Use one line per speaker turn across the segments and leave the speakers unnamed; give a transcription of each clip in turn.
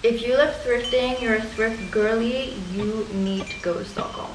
If you love thrifting, you're a thrift girly, you need to go to Stockholm.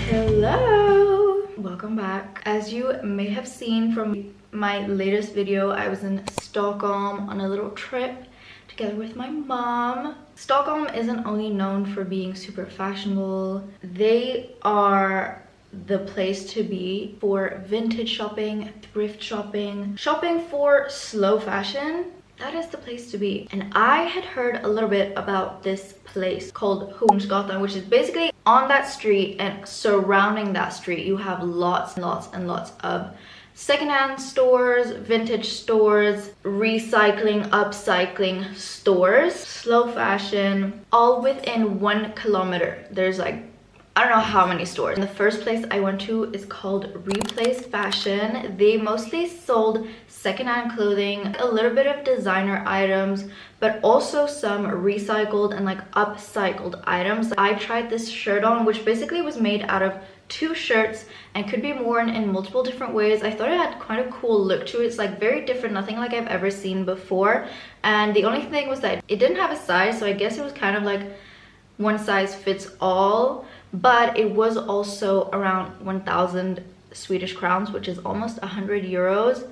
Hello, welcome back. As you may have seen from my latest video, I was in Stockholm on a little trip together with my mom. Stockholm isn't only known for being super fashionable, they are the place to be for vintage shopping, thrift shopping, shopping for slow fashion. That is the place to be. And I had heard a little bit about this place called Hornsgatan, which is basically on that street, and surrounding that street you have lots and lots and lots of secondhand stores, vintage stores, recycling, upcycling stores, slow fashion, all within 1 kilometer. There's like, I don't know how many stores. And the first place I went to is called Replace Fashion. They mostly sold secondhand clothing, a little bit of designer items, but also some recycled and like upcycled items. I tried this shirt on, which basically was made out of 2 shirts and could be worn in multiple different ways. I thought it had quite a cool look to it. It's like very different, nothing like I've ever seen before. And the only thing was that it didn't have a size, so I guess it was kind of like one size fits all, but it was also around 1,000 Swedish crowns, which is almost 100 euros.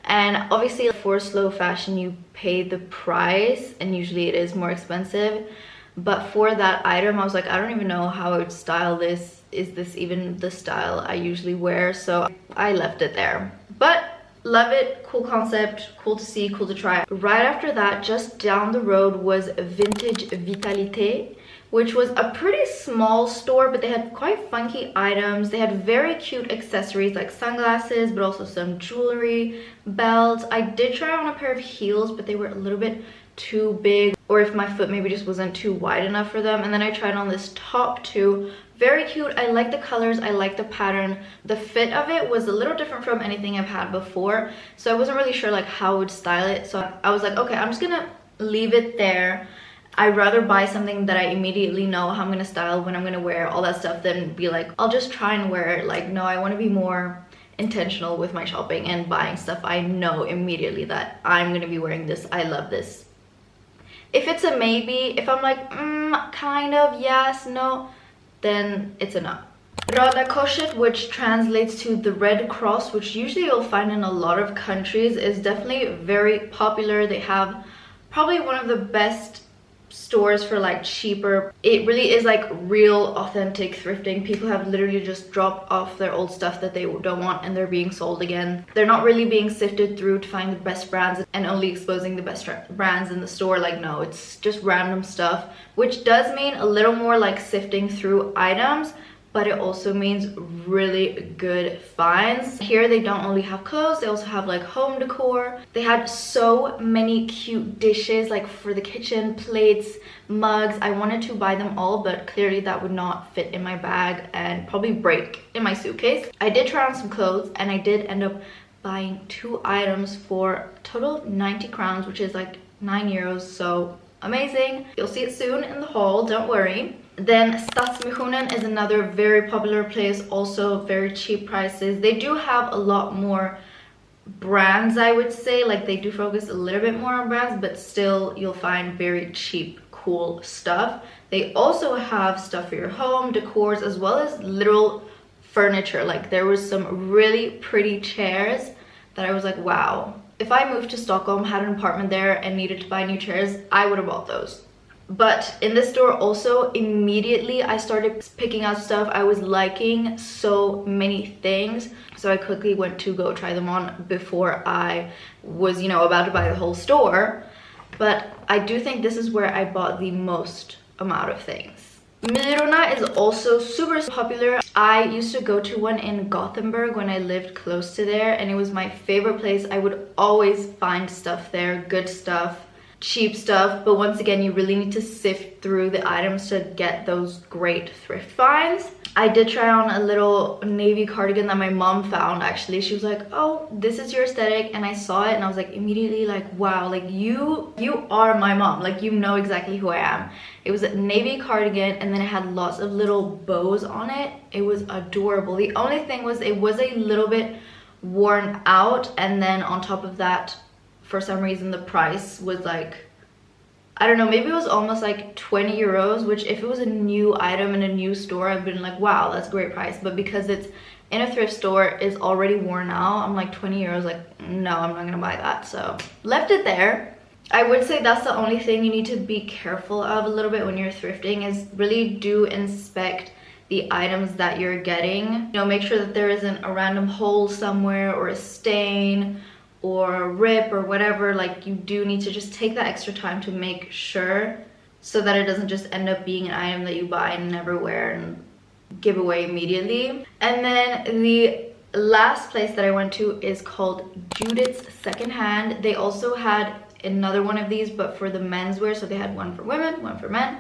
And obviously for slow fashion you pay the price, and usually it is more expensive, but for that item I was like, I don't even know how I would style this. Is this even the style I usually wear? So I left it there, but love it. Cool concept, cool to see, cool to try. Right after that, just down the road, was Vintage Vitalite, which was a pretty small store, but they had quite funky items. They had very cute accessories like sunglasses, but also some jewelry, belts. I did try on a pair of heels, but they were a little bit too big, or if my foot maybe just wasn't too wide enough for them. And then I tried on this top too. Very cute. I like the colors, I like the pattern. The fit of it was a little different from anything I've had before, so I wasn't really sure like how I would style it. So I was like, okay, I'm just gonna leave it there. I'd rather buy something that I immediately know how I'm gonna style, when I'm gonna wear, all that stuff, than be like, I'll just try and wear it. Like, no, I want to be more intentional with my shopping and buying stuff I know immediately that I'm gonna be wearing this. I love this. If it's a maybe, if I'm like, kind of, yes, no, then it's a no. Röda Korset, which translates to the Red Cross, which usually you'll find in a lot of countries, is definitely very popular. They have probably one of the best stores for like cheaper. It really is like real authentic thrifting. People have literally just dropped off their old stuff that they don't want and they're being sold again. They're not really being sifted through to find the best brands and only exposing the best brands in the store. Like, no, it's just random stuff, which does mean a little more like sifting through items, but it also means really good finds. Here they don't only have clothes, they also have like home decor. They had so many cute dishes, like for the kitchen, plates, mugs. I wanted to buy them all, but clearly that would not fit in my bag and probably break in my suitcase. I did try on some clothes, and I did end up buying 2 items for a total of 90 crowns, which is like 9 euros, so amazing. You'll see it soon in the haul, don't worry. Then Stadsmissionen is another very popular place, also very cheap prices. They do have a lot more brands, I would say. Like, they do focus a little bit more on brands, but still you'll find very cheap, cool stuff. They also have stuff for your home, decors, as well as literal furniture. Like, there was some really pretty chairs that I was like, wow. If I moved to Stockholm, had an apartment there, and needed to buy new chairs, I would have bought those. But in this store also, immediately I started picking out stuff. I was liking so many things, so I quickly went to go try them on before I was, you know, about to buy the whole store. But I do think this is where I bought the most amount of things. Myrorna is also super popular. I used to go to one in Gothenburg when I lived close to there, and it was my favorite place. I would always find stuff there, good stuff, cheap stuff, but once again, you really need to sift through the items to get those great thrift finds. I did try on a little navy cardigan that my mom found. Actually, she was like, oh, this is your aesthetic, and I saw it and I was like immediately like, wow, like you are my mom, like you know exactly who I am. It was a navy cardigan and then it had lots of little bows on it. It was adorable. The only thing was it was a little bit worn out, and then on top of that, for some reason the price was like, I don't know, maybe it was almost like 20 euros, which if it was a new item in a new store, I've been like, wow, that's a great price. But because it's in a thrift store, it's already worn out, I'm like 20 euros, like, no, I'm not gonna buy that. So left it there. I would say that's the only thing you need to be careful of a little bit when you're thrifting, is really do inspect the items that you're getting. You know, make sure that there isn't a random hole somewhere or a stain or a rip or whatever. Like, you do need to just take that extra time to make sure, so that it doesn't just end up being an item that you buy and never wear and give away immediately. And then the last place that I went to is called Judits Secondhand. They also had another one of these, but for the menswear, so they had one for women, one for men.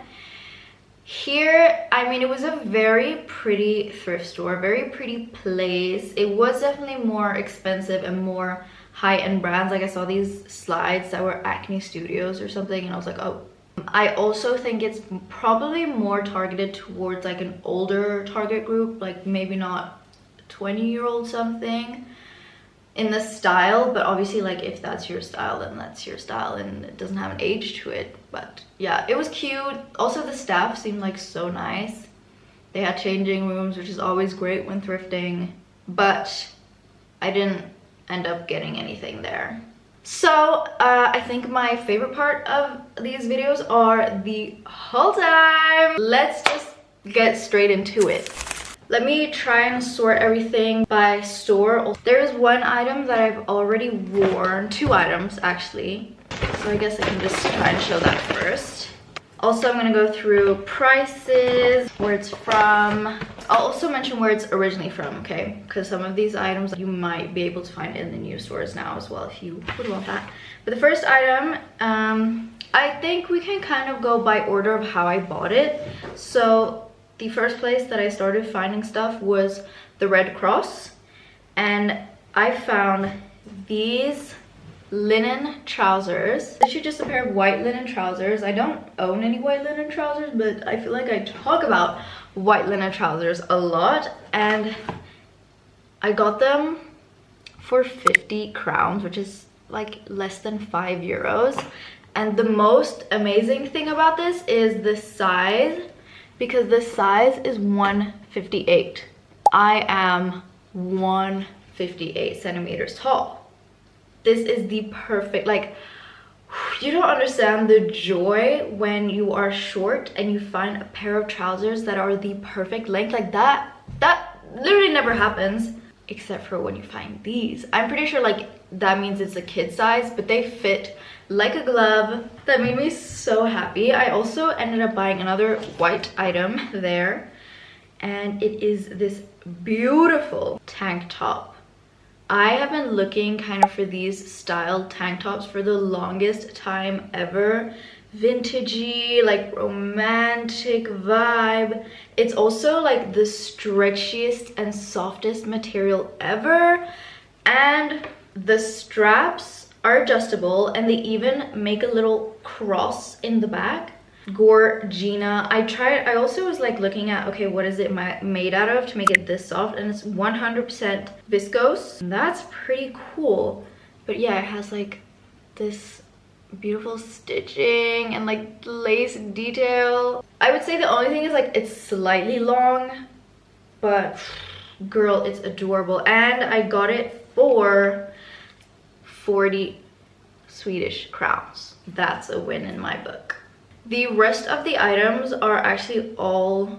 Here, I mean, it was a very pretty thrift store, very pretty place. It was definitely more expensive and more high-end brands. Like, I saw these slides that were Acne Studios or something, and I was like, oh. I also think it's probably more targeted towards like an older target group, like maybe not 20-year-old something in the style, but obviously like if that's your style, then that's your style and it doesn't have an age to it. But yeah, it was cute. Also, the staff seemed like so nice. They had changing rooms, which is always great when thrifting, but I didn't end up getting anything there. So I think my favorite part of these videos are the haul time. Let's just get straight into it. Let me try and sort everything by store. There's one item that I've already worn, two items actually, so I guess I can just try and show that first. Also, I'm gonna go through prices, where it's from. I'll also mention where it's originally from, okay? Because some of these items you might be able to find in the new stores now as well, if you would want that. But the first item, I think we can kind of go by order of how I bought it. So the first place that I started finding stuff was the Red Cross, and I found these linen trousers. This is just a pair of white linen trousers. I don't own any white linen trousers, but I feel like I talk about white linen trousers a lot, and I got them for 50 crowns, which is like less than 5 euros. And the most amazing thing about this is the size, because the size is 158. I am 158 centimeters tall. This is the perfect, like, you don't understand the joy when you are short and you find a pair of trousers that are the perfect length. Like that literally never happens, except for when you find these. I'm pretty sure like that means it's a kid size, but they fit like a glove. That made me so happy. I also ended up buying another white item there, and it is this beautiful tank top. I have been looking kind of for these styled tank tops for the longest time ever. Vintagey, like romantic vibe. It's also like the stretchiest and softest material ever, and the straps are adjustable, and they even make a little cross in the back. Gorgina. I also was like looking at, okay, what is it made out of to make it this soft, and it's 100% viscose. That's pretty cool. But yeah, it has like this beautiful stitching and like lace detail. I would say the only thing is like it's slightly long, but girl, it's adorable. And I got it for 40 Swedish crowns. That's a win in my book. The rest of the items are actually all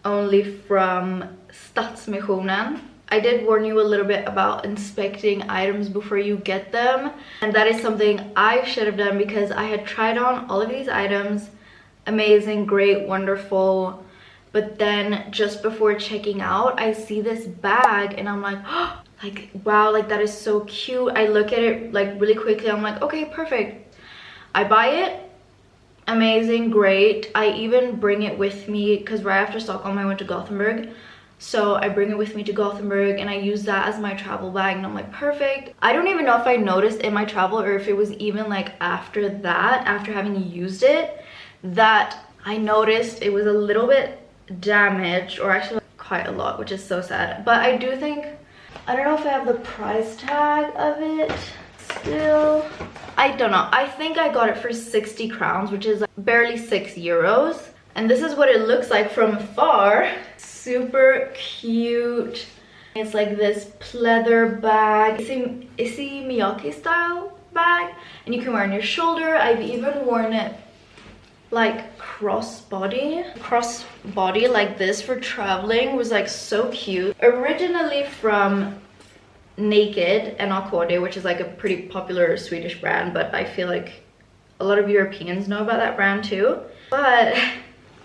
only from Stadsmissionen. I did warn you a little bit about inspecting items before you get them, and that is something I should have done, because I had tried on all of these items. Amazing, great, wonderful. But then just before checking out, I see this bag and I'm like, oh, like, wow, like that is so cute. I look at it like really quickly. I'm like, okay, perfect. I buy it. amazing, great. I even bring it with me because right after Stockholm I went to Gothenburg. So I bring it with me to Gothenburg and I use that as my travel bag, and I'm like, perfect. I don't even know if I noticed in my travel or if it was even like after that, after having used it, that I noticed it was a little bit damaged, or actually quite a lot, which is so sad. But I do think, I don't know if I have the price tag of it still. I don't know. I think I got it for 60 crowns, which is like barely 6 euros. And this is what it looks like from afar. Super cute. It's like this pleather bag. It's a Miyake style bag, and you can wear it on your shoulder. I've even worn it like crossbody like this for traveling. Was like so cute. Originally from Naked and Akode, which is like a pretty popular Swedish brand, but I feel like a lot of Europeans know about that brand too. But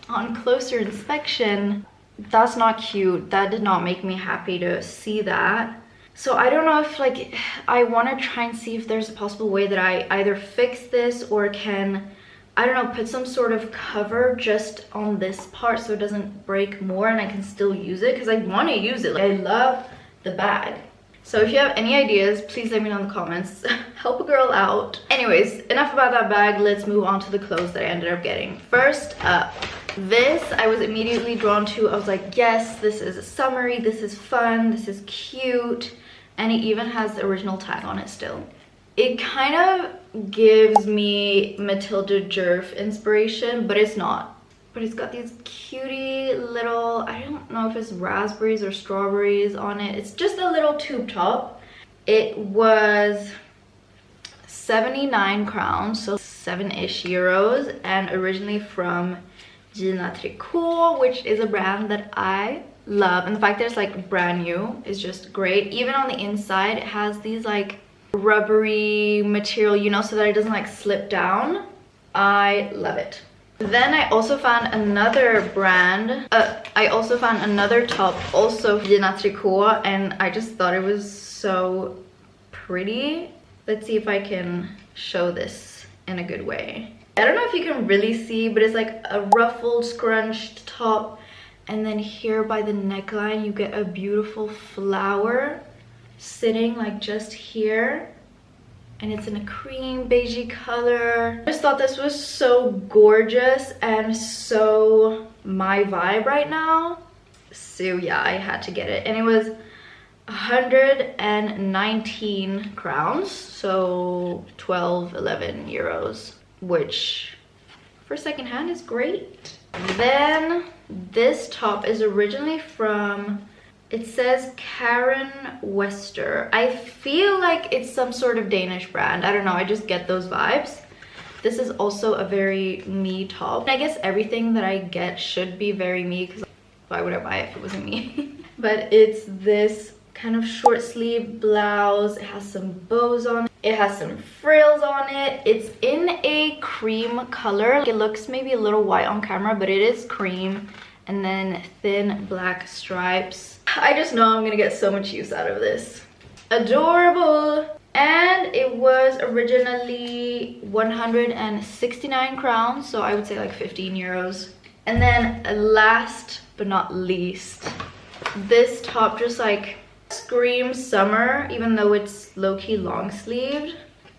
on closer inspection, that's not cute. That did not make me happy to see that. So I don't know if like I want to try and see if there's a possible way that I either fix this or can, I don't know, put some sort of cover just on this part so it doesn't break more and I can still use it, because I want to use it. Like, I love the bag. So if you have any ideas, please let me know in the comments. Help a girl out. Anyways, enough about that bag. Let's move on to the clothes that I ended up getting. First up, this I was immediately drawn to. I was like, yes, this is summery, this is fun, this is cute, and it even has the original tag on it still. It kind of gives me Matilda Djerf inspiration, but it's not. But it's got these cutie little, I don't know if it's raspberries or strawberries on it. It's just a little tube top. It was 79 crowns, so 7-ish euros, and originally from Gina Tricot, which is a brand that I love. And the fact that it's like brand new is just great. Even on the inside, it has these like rubbery material, you know, so that it doesn't like slip down. I love it. Then I also found another brand. I also found another top, also Gina Tricot, and I just thought it was so pretty. Let's see if I can show this in a good way. I don't know if you can really see, but it's like a ruffled, scrunched top, and then here by the neckline you get a beautiful flower sitting like just here. And it's in a cream beigey color. I just thought this was so gorgeous and so my vibe right now. So yeah, I had to get it. And it was 119 crowns, so 11 euros, which for secondhand is great. Then this top is originally from, it says Karen Wester. I feel like it's some sort of Danish brand. I don't know, I just get those vibes. This is also a very me top. And I guess everything that I get should be very me, because why would I buy it if it wasn't me? But it's this kind of short sleeve blouse. It has some bows on it. It has some frills on it. It's in a cream color. It looks maybe a little white on camera, but it is cream. And then thin black stripes. I just know I'm gonna get so much use out of this. Adorable. And it was originally 169 crowns, so I would say like 15 euros. And then last but not least, this top just like screams summer, even though it's low-key long sleeved.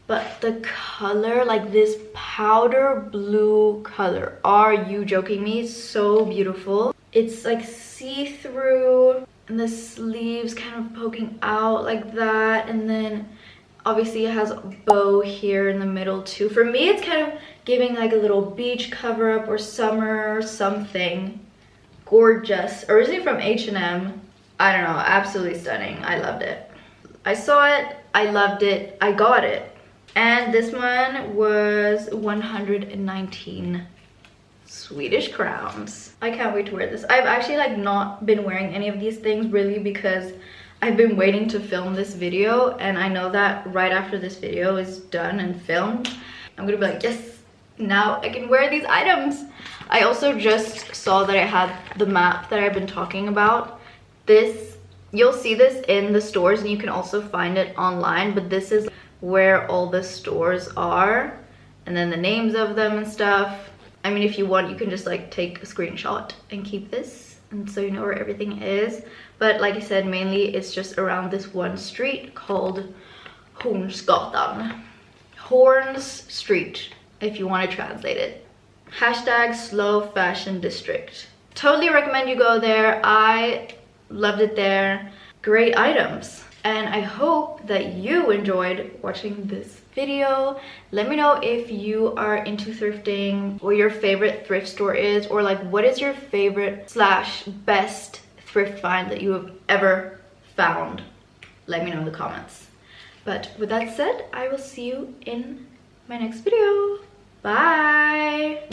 But the color, like this powder blue color, are you joking me? It's so beautiful. It's like see-through, and the sleeves kind of poking out like that, and then obviously it has a bow here in the middle too. For me, it's kind of giving like a little beach cover-up or summer or something. Gorgeous. Originally from H&M. I don't know, absolutely stunning. I loved it. I saw it, I loved it, I got it. And this one was 119 Swedish crowns. I can't wait to wear this. I've actually like not been wearing any of these things really because I've been waiting to film this video, and I know that right after this video is done and filmed, I'm gonna be like, yes, now I can wear these items. I also just saw that I had the map that I've been talking about. This, you'll see this in the stores and you can also find it online, but this is where all the stores are, and then the names of them and stuff. I mean, if you want, you can just like take a screenshot and keep this, and so you know where everything is. But like I said, mainly it's just around this one street called Hornsgatan. Horns Street, if you want to translate it. Hashtag slow fashion district. Totally recommend you go there. I loved it there. Great items. And I hope that you enjoyed watching this video. Let me know if you are into thrifting, what your favorite thrift store is, or like what is your favorite / best thrift find that you have ever found. Let me know in the comments. But with that said, I will see you in my next video. Bye!